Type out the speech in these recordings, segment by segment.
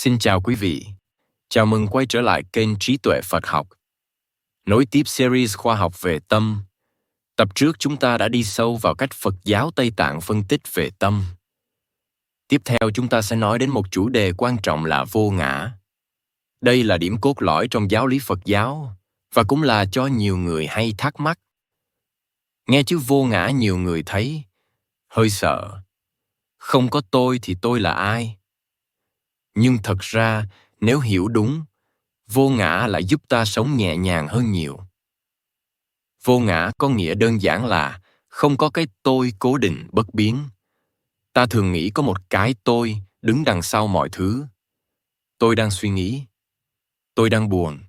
Xin chào quý vị. Chào mừng quay trở lại kênh Trí tuệ Phật học. Nối tiếp series khoa học về tâm. Tập trước chúng ta đã đi sâu vào cách Phật giáo Tây Tạng phân tích về tâm. Tiếp theo chúng ta sẽ nói đến một chủ đề quan trọng là vô ngã. Đây là điểm cốt lõi trong giáo lý Phật giáo và cũng là cho nhiều người hay thắc mắc. Nghe chữ vô ngã nhiều người thấy hơi sợ. Không có tôi thì tôi là ai? Nhưng thật ra, nếu hiểu đúng, vô ngã lại giúp ta sống nhẹ nhàng hơn nhiều. Vô ngã có nghĩa đơn giản là không có cái tôi cố định bất biến. Ta thường nghĩ có một cái tôi đứng đằng sau mọi thứ. Tôi đang suy nghĩ. Tôi đang buồn.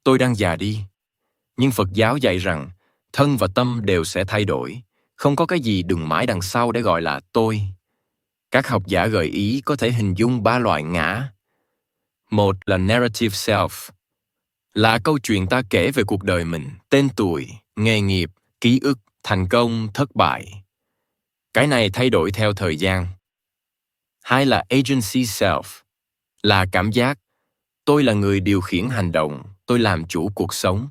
Tôi đang già đi. Nhưng Phật giáo dạy rằng thân và tâm đều sẽ thay đổi. Không có cái gì đứng mãi đằng sau để gọi là tôi. Các học giả gợi ý có thể hình dung 3 loại ngã. Một là narrative self, là câu chuyện ta kể về cuộc đời mình, tên tuổi, nghề nghiệp, ký ức, thành công, thất bại. Cái này thay đổi theo thời gian. Hai là agency self, là cảm giác tôi là người điều khiển hành động, tôi làm chủ cuộc sống.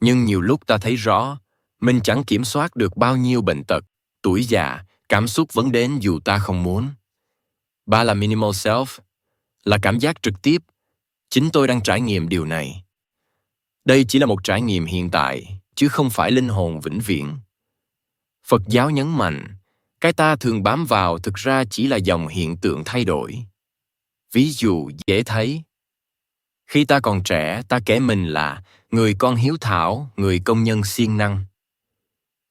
Nhưng nhiều lúc ta thấy rõ, mình chẳng kiểm soát được bao nhiêu bệnh tật, tuổi già, cảm xúc vẫn đến dù ta không muốn. Ba là minimal self, là cảm giác trực tiếp, chính tôi đang trải nghiệm điều này. Đây chỉ là một trải nghiệm hiện tại, chứ không phải linh hồn vĩnh viễn. Phật giáo nhấn mạnh, cái ta thường bám vào thực ra chỉ là dòng hiện tượng thay đổi. Ví dụ dễ thấy. Khi ta còn trẻ, ta kể mình là người con hiếu thảo, người công nhân siêng năng.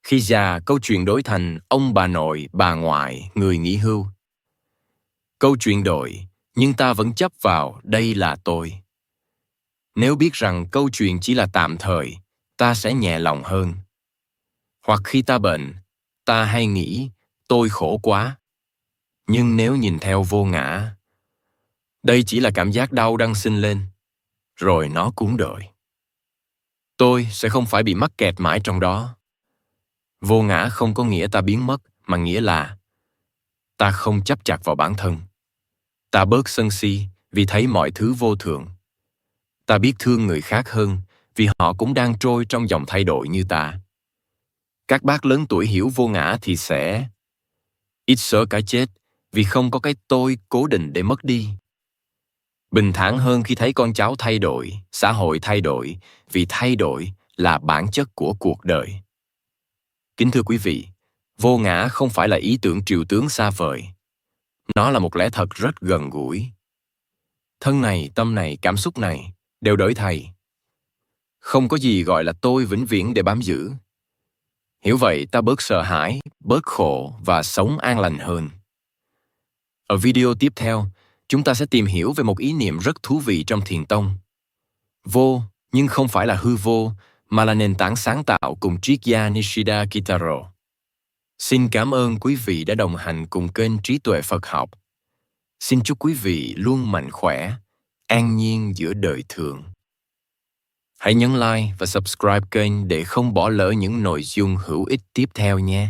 Khi già, câu chuyện đổi thành ông bà nội, bà ngoại, người nghỉ hưu. Câu chuyện đổi, nhưng ta vẫn chấp vào đây là tôi. Nếu biết rằng câu chuyện chỉ là tạm thời, ta sẽ nhẹ lòng hơn. Hoặc khi ta bệnh, ta hay nghĩ tôi khổ quá. Nhưng nếu nhìn theo vô ngã, đây chỉ là cảm giác đau đang sinh lên, rồi nó cũng đợi. Tôi sẽ không phải bị mắc kẹt mãi trong đó. Vô ngã không có nghĩa ta biến mất, mà nghĩa là ta không chấp chặt vào bản thân. Ta bớt sân si vì thấy mọi thứ vô thường. Ta biết thương người khác hơn vì họ cũng đang trôi trong dòng thay đổi như ta. Các bác lớn tuổi hiểu vô ngã thì sẽ ít sợ cái chết vì không có cái tôi cố định để mất đi. Bình thản hơn khi thấy con cháu thay đổi, xã hội thay đổi, vì thay đổi là bản chất của cuộc đời. Kính thưa quý vị, vô ngã không phải là ý tưởng trừu tướng xa vời. Nó là một lẽ thật rất gần gũi. Thân này, tâm này, cảm xúc này đều đổi thay. Không có gì gọi là tôi vĩnh viễn để bám giữ. Hiểu vậy ta bớt sợ hãi, bớt khổ và sống an lành hơn. Ở video tiếp theo, chúng ta sẽ tìm hiểu về một ý niệm rất thú vị trong thiền tông. Vô, nhưng không phải là hư vô, mà là nền tảng sáng tạo cùng triết gia Nishida Kitaro. Xin cảm ơn quý vị đã đồng hành cùng kênh Trí tuệ Phật học. Xin chúc quý vị luôn mạnh khỏe, an nhiên giữa đời thường. Hãy nhấn like và subscribe kênh để không bỏ lỡ những nội dung hữu ích tiếp theo nhé.